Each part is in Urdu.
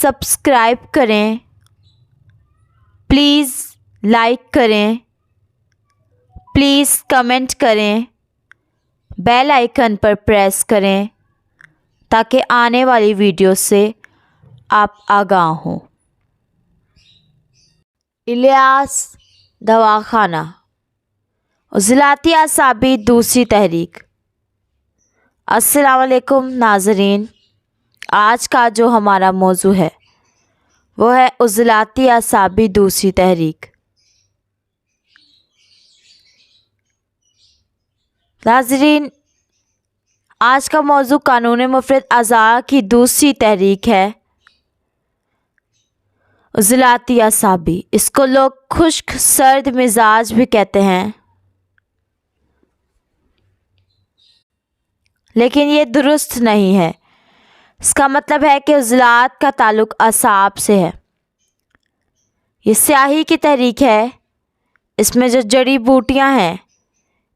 سبسکرائب کریں، پلیز لائک کریں، پلیز کمنٹ کریں، بیل آئیکن پر پریس کریں تاکہ آنے والی ویڈیو سے آپ آگاہ ہوں۔ الیاس دواخانہ، عضلاتی اعصابی دوسری تحریک۔ السلام علیکم ناظرین، آج کا جو ہمارا موضوع ہے وہ ہے عضلاتی اعصابی دوسری تحریک۔ ناظرین، آج کا موضوع قانون مفرد اعضاء کی دوسری تحریک ہے، عضلاتی اعصابی۔ اس کو لوگ خشک سرد مزاج بھی کہتے ہیں، لیکن یہ درست نہیں ہے۔ اس کا مطلب ہے کہ عضلات کا تعلق اعصاب سے ہے۔ یہ سیاہی کی تحریک ہے، اس میں جو جڑی بوٹیاں ہیں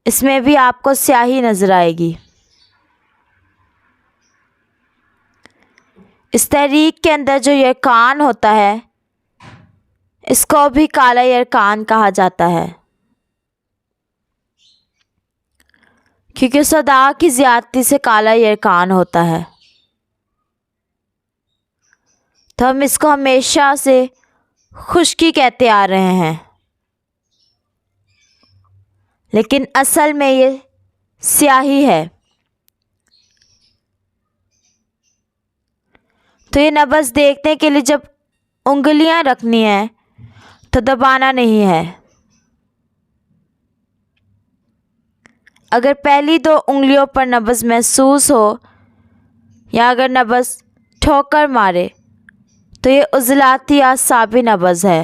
اس میں بھی آپ کو سیاہی نظر آئے گی۔ اس تحریک کے اندر جو یرقان ہوتا ہے اس کو بھی کالا یرقان کہا جاتا ہے، کیونکہ صداع کی زیادتی سے کالا یرقان ہوتا ہے۔ تو ہم اس کو ہمیشہ سے خشکی کہتے آ رہے ہیں، لیکن اصل میں یہ سیاہی ہے۔ تو یہ نبض دیکھنے کے لیے جب انگلیاں رکھنی ہیں تو دبانا نہیں ہے۔ اگر پہلی دو انگلیوں پر نبض محسوس ہو یا اگر نبض ٹھوکر مارے تو یہ عضلاتی اعصابی نبض ہے۔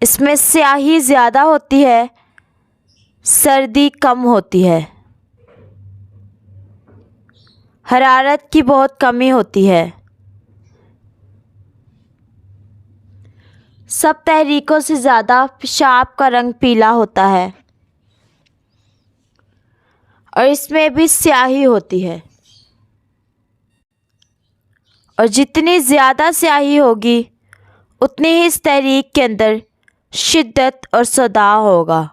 اس میں سیاہی زیادہ ہوتی ہے، سردی کم ہوتی ہے، حرارت کی بہت کمی ہوتی ہے۔ سب تحریکوں سے زیادہ پیشاب کا رنگ پیلا ہوتا ہے اور اس میں بھی سیاہی ہوتی ہے، اور جتنی زیادہ سیاہی ہوگی اتنی ہی اس تحریک کے اندر شدت اور صداع ہوگا۔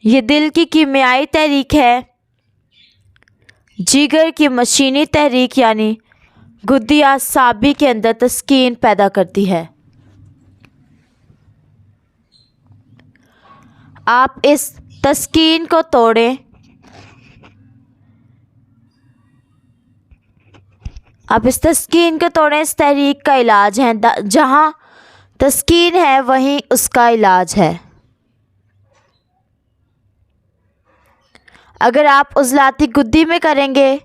یہ دل کی کیمیائی تحریک ہے، جگر کی مشینی تحریک یعنی گدی اعصابی کے اندر تسکین پیدا کرتی ہے۔ آپ اس تسکین کو توڑیں، اس تحریک کا علاج ہے، جہاں تسکین ہے وہیں اس کا علاج ہے۔ اگر آپ عضلاتی گدی میں کریں گے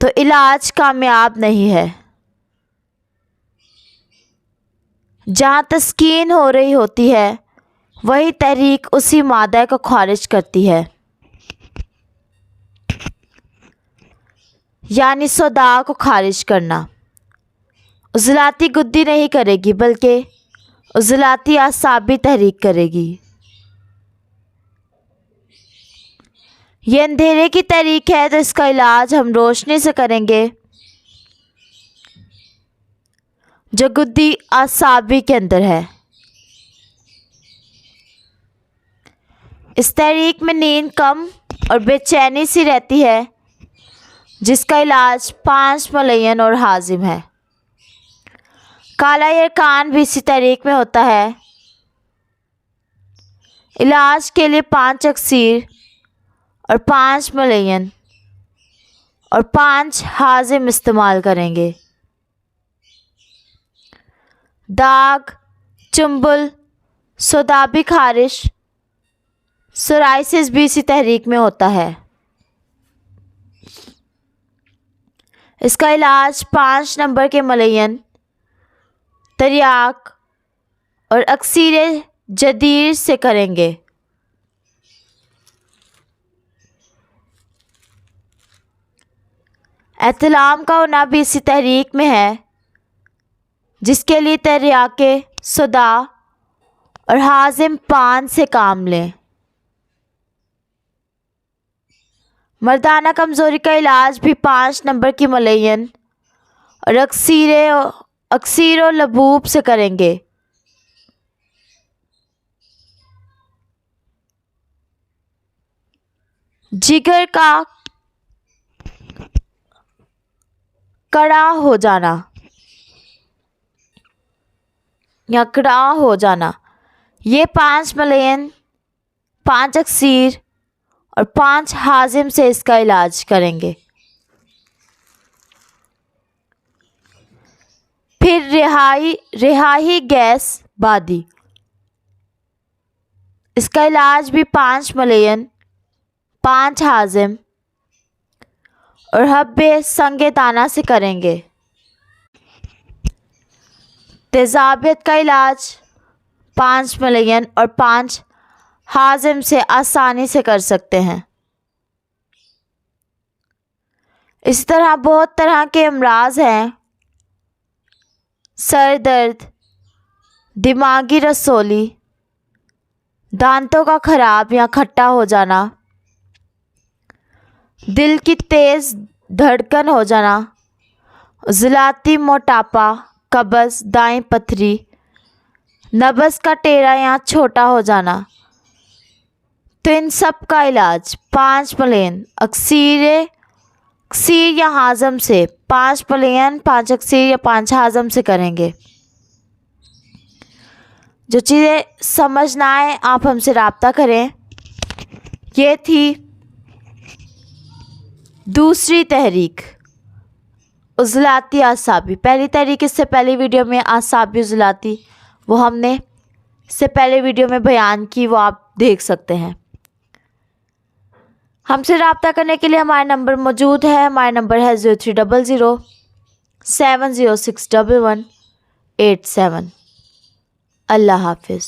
تو علاج کامیاب نہیں ہے۔ جہاں تسکین ہو رہی ہوتی ہے وہی تحریک اسی مادہ کو خارج کرتی ہے، یعنی صداع کو خارج کرنا۔ عضلاتی گدی نہیں کرے گی بلکہ عضلاتی اعصابی تحریک کرے گی۔ یہ اندھیرے کی تحریک ہے تو اس کا علاج ہم روشنی سے کریں گے، جو گدی اعصابی کے اندر ہے۔ اس تحریک میں نیند کم اور بے چینی سی رہتی ہے، جس کا علاج 5 ملین اور ہاضم ہے۔ کالا یرقان بھی اسی تحریک میں ہوتا ہے۔ علاج کے لیے 5 اکسیر اور 5 ملین اور 5 ہاضم استعمال کریں گے۔ داغ، چنبل، سودابی خارش، سورائسس بھی اسی تحریک میں ہوتا ہے۔ اس کا علاج 5 نمبر کے ملین، تریاک اور اکسیر جدیر سے کریں گے۔ احتلام کا ہونا بھی اسی تحریک میں ہے، جس کے لیے تریاک صداع اور حازم پان سے کام لیں۔ مردانہ کمزوری کا علاج بھی 5 نمبر کی ملین اور اکسیر و لبوب سے کریں گے۔ جگر کا کڑا ہو جانا یا کڑا ہو جانا، یہ 5 ملین، 5 اکسیر اور 5 حازم سے اس کا علاج کریں گے۔ پھر رہائی گیس بادی، اس کا علاج بھی 5 ملین، 5 حازم اور حب سنگ دانہ سے کریں گے۔ تیزابیت کا علاج 5 ملین اور 5 حازم سے آسانی سے کر سکتے ہیں۔ اس طرح بہت طرح کے امراض ہیں، سر درد، دماغی رسولی، دانتوں کا خراب یا کھٹا ہو جانا، دل کی تیز دھڑکن ہو جانا، عضلاتی موٹاپا، قبض، دائیں پتھری، نبض کا ٹیڑھا یا چھوٹا ہو جانا، تو ان سب کا علاج 5 ملین اکسیر یا حازم سے، 5 ملین، 5 اکسیر یا 5 حازم سے کریں گے۔ جو چیزیں سمجھ نہ آئے آپ ہم سے رابطہ کریں۔ یہ تھی دوسری تحریک، عضلاتی اعصابی۔ پہلی تحریک اس سے پہلی ویڈیو میں اعصابی عضلاتی، وہ ہم نے اس سے پہلے ویڈیو میں بیان کی، وہ آپ دیکھ سکتے ہیں۔ ہم سے رابطہ کرنے کے لیے ہمارا نمبر موجود ہے، ہمارا نمبر ہے 0300 706 1187۔ اللہ حافظ۔